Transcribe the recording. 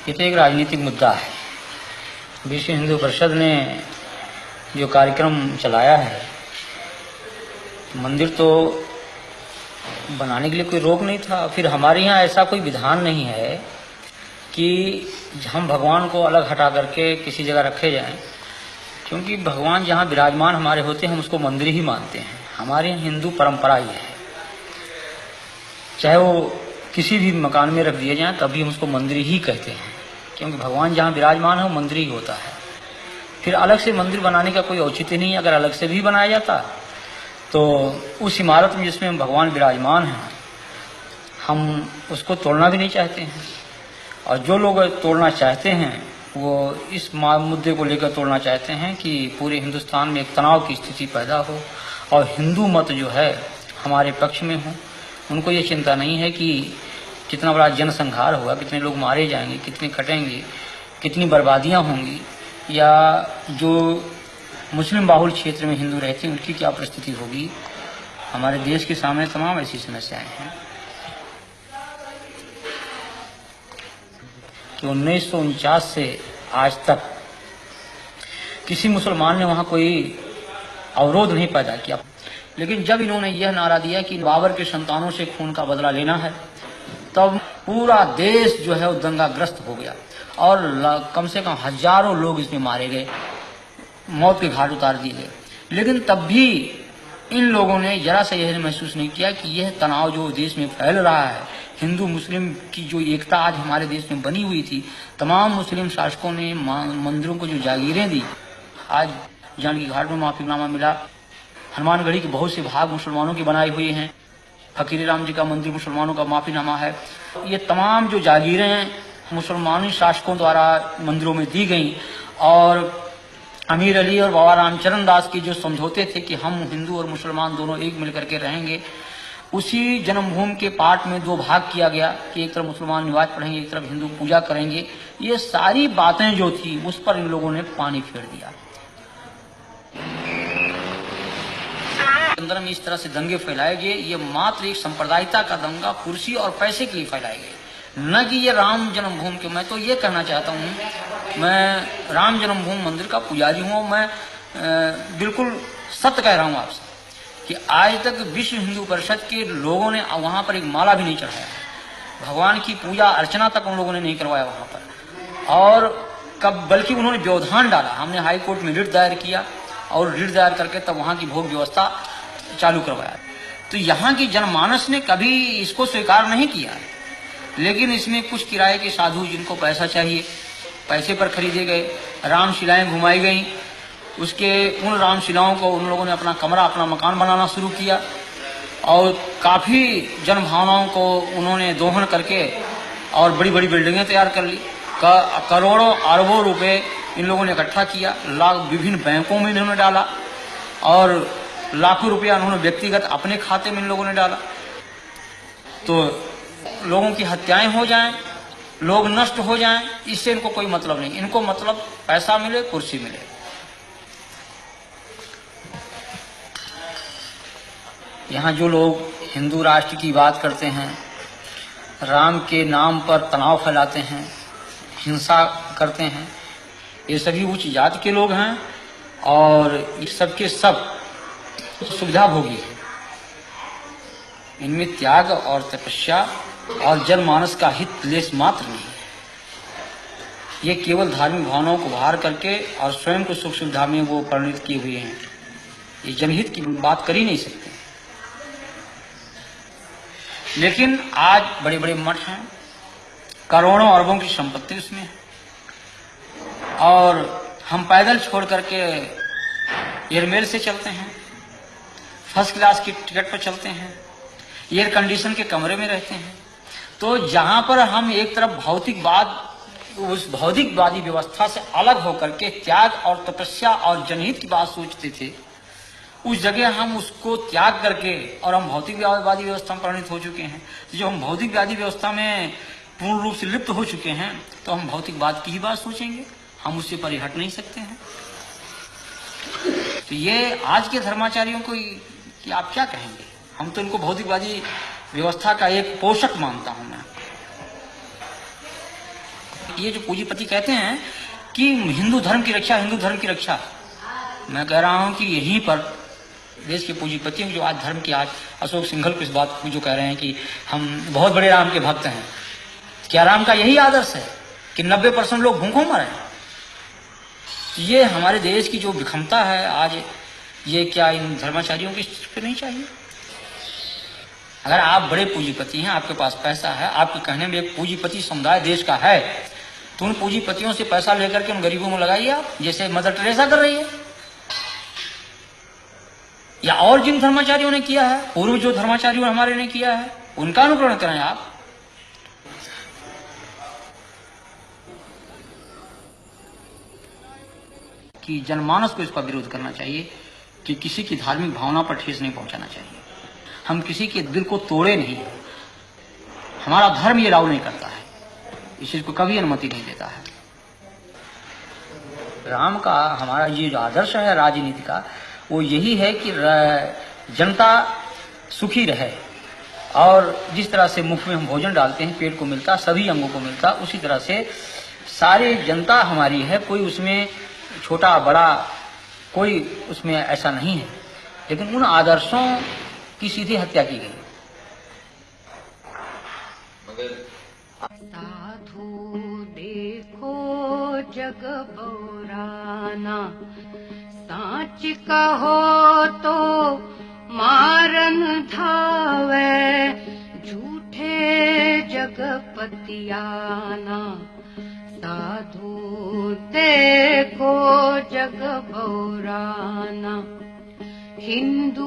ये तो एक राजनीतिक मुद्दा है। विश्व हिंदू परिषद ने जो कार्यक्रम चलाया है, मंदिर तो बनाने के लिए कोई रोक नहीं था। फिर हमारे यहाँ ऐसा कोई विधान नहीं है कि हम भगवान को अलग हटा करके किसी जगह रखे जाएं, क्योंकि भगवान जहाँ विराजमान हमारे होते हैं हम उसको मंदिर ही मानते हैं। हमारे यहाँ हिंदू परंपरा ये है, चाहे वो किसी भी मकान में रख दिए जाएं तब भी हम उसको मंदिर ही कहते हैं, क्योंकि भगवान जहाँ विराजमान है वो मंदिर ही होता है। फिर अलग से मंदिर बनाने का कोई औचित्य नहीं है। अगर अलग से भी बनाया जाता तो उस इमारत में जिसमें भगवान विराजमान हैं हम उसको तोड़ना भी नहीं चाहते हैं, और जो लोग तोड़ना चाहते हैं वो इस मुद्दे को लेकर तोड़ना चाहते हैं कि पूरे हिंदुस्तान में एक तनाव की स्थिति पैदा हो और हिंदू मत जो है हमारे पक्ष में हो। उनको ये चिंता नहीं है कि कितना बड़ा जनसंहार होगा, कितने लोग मारे जाएंगे, कितने कटेंगे, कितनी बर्बादियां होंगी, या जो मुस्लिम बाहुल क्षेत्र में हिंदू रहते हैं उनकी क्या परिस्थिति होगी। हमारे देश के सामने तमाम ऐसी समस्याएं हैं कि 1949 से आज तक किसी मुसलमान ने वहां कोई अवरोध नहीं पैदा किया। लेकिन जब इन्होंने यह नारा दिया कि बाबर के संतानों से खून का बदला लेना है, तब पूरा देश जो है वो दंगाग्रस्त हो गया और कम से कम हजारों लोग इसमें मारे गए, मौत के घाट उतार दिए गए। लेकिन तब भी इन लोगों ने जरा सा यह महसूस नहीं किया कि यह तनाव जो देश में फैल रहा है, हिंदू मुस्लिम की जो एकता आज हमारे देश में बनी हुई थी, तमाम मुस्लिम शासकों ने मंदिरों को जो जागीरें दी, आज जानकी घाट में माफीनामा मिला, हनुमानगढ़ी के बहुत से भाग मुसलमानों के बनाए हुए हैं, फकीर राम जी का मंदिर मुसलमानों का माफीनामा है। ये तमाम जो जागीरें मुसलमानी शासकों द्वारा मंदिरों में दी गई, और अमीर अली और बाबा रामचरण दास की जो समझौते थे कि हम हिंदू और मुसलमान दोनों एक मिलकर के रहेंगे, उसी जन्मभूमि के पाठ में दो भाग किया गया कि एक तरफ मुसलमान नमाज पढ़ेंगे, एक तरफ हिंदू पूजा करेंगे। ये सारी बातें जो थी उस पर इन लोगों ने पानी फेर दिया। अंदर में इस तरह से दंगे फैलाए गए, ये मात्र एक सांप्रदायिकता का दंगा कुर्सी और पैसे के लिए फैलाए गए, न कि ये राम जन्मभूमि के। मैं तो ये कहना चाहता हूँ, मैं राम जन्मभूमि मंदिर का पुजारी हूँ, मैं बिल्कुल सत्य कह रहा हूँ आपसे कि आज तक विश्व हिंदू परिषद के लोगों ने वहाँ पर एक माला भी नहीं चढ़ाया, भगवान की पूजा अर्चना तक उन लोगों ने नहीं करवाया वहाँ पर। और कब बल्कि उन्होंने व्यवधान डाला। हमने हाई कोर्ट में रिट दायर किया और रिट दायर करके तब वहाँ की भोग व्यवस्था चालू करवाया। तो यहाँ की जनमानस ने कभी इसको स्वीकार नहीं किया, लेकिन इसमें कुछ किराए के साधु जिनको पैसा चाहिए, पैसे पर खरीदे गए, रामशिलाएं घुमाई गई। उसके उन रामशिलाओं को उन लोगों ने अपना कमरा, अपना मकान बनाना शुरू किया और काफ़ी जनभावनाओं को उन्होंने दोहन करके और बड़ी बड़ी बिल्डिंगें तैयार कर ली। करोड़ों अरबों रुपए इन लोगों ने इकट्ठा किया, विभिन्न बैंकों में इन्होंने डाला और लाखों रुपया उन्होंने व्यक्तिगत अपने खाते में इन लोगों ने डाला। तो लोगों की हत्याएं हो जाएं, लोग नष्ट हो जाएं, इससे इनको कोई मतलब नहीं। इनको मतलब पैसा मिले, कुर्सी मिले। यहाँ जो लोग हिंदू राष्ट्र की बात करते हैं, राम के नाम पर तनाव फैलाते हैं, हिंसा करते हैं, ये सभी उच्च जाति के लोग हैं और इस सबके सब सुविधा भोगी है। इनमें त्याग और तपस्या और जनमानस का हित लेस मात्र नहीं है। ये केवल धार्मिक भावनाओं को बाहर करके और स्वयं को सुख सुविधा में वो परिणित किए हुए हैं। ये जनहित की बात कर ही नहीं सकते। लेकिन आज बड़े बड़े मठ हैं, करोड़ों अरबों की संपत्ति उसमें है, और हम पैदल छोड़ करके एयरमेल से चलते हैं, फर्स्ट क्लास की टिकट पर चलते हैं, एयर कंडीशन के कमरे में रहते हैं। तो जहां पर हम एक तरफ भौतिकवाद, उस भौतिकवादी व्यवस्था से अलग होकर के त्याग और तपस्या और जनहित की बात सोचते थे, उस जगह हम उसको त्याग करके और हम भौतिकवादी व्यवस्था में परिणित हो चुके हैं। तो जब हम भौतिकवादी व्यवस्था में पूर्ण रूप से लिप्त हो चुके हैं तो हम भौतिकवाद की ही बात सोचेंगे, हम उससे परिहट नहीं सकते हैं। तो ये आज के धर्माचार्यों को कि आप क्या कहेंगे? हम तो इनको भौतिकवादी व्यवस्था का एक पोषक मानता हूं मैं। ये जो पूंजीपति कहते हैं कि हिंदू धर्म की रक्षा, हिंदू धर्म की रक्षा, मैं कह रहा हूं कि यहीं पर देश के पूंजीपतियों जो आज धर्म की, आज अशोक सिंघल को इस बात को जो कह रहे हैं कि हम बहुत बड़े राम के भक्त हैं, क्या राम का यही आदर्श है कि 90% लोग भूखों मरे? ये हमारे देश की जो विषमता है आज, ये क्या इन धर्माचार्यों की पे नहीं चाहिए? अगर आप बड़े पूंजीपति हैं, आपके पास पैसा है, आपके कहने में एक पूंजीपति समुदाय देश का है, तो उन पूंजीपतियों से पैसा लेकर के उन गरीबों में लगाइए आप, जैसे मदर टेरेसा कर रही है, या और जिन धर्माचार्यों ने किया है, पूर्व जो धर्माचार्यों हमारे ने किया है, उनका अनुकरण करें आप। कि जनमानस को इसका विरोध करना चाहिए कि किसी की धार्मिक भावना पर ठेस नहीं पहुंचाना चाहिए। हम किसी के दिल को तोड़े नहीं, हमारा धर्म ये राव नहीं करता है, इस चीज को कभी अनुमति नहीं देता है। राम का हमारा ये जो आदर्श है राजनीति का, वो यही है कि जनता सुखी रहे, और जिस तरह से मुख में हम भोजन डालते हैं पेट को मिलता, सभी अंगों को मिलता, उसी तरह से सारी जनता हमारी है, कोई उसमें छोटा बड़ा कोई उसमें ऐसा नहीं है, लेकिन उन आदर्शों की सीधी हत्या की गई। साधु देखो जग बौराना, साच कहो तो मारन धावे, झूठे जगपतियाना। साधु देखो जग बौराना, हिंदू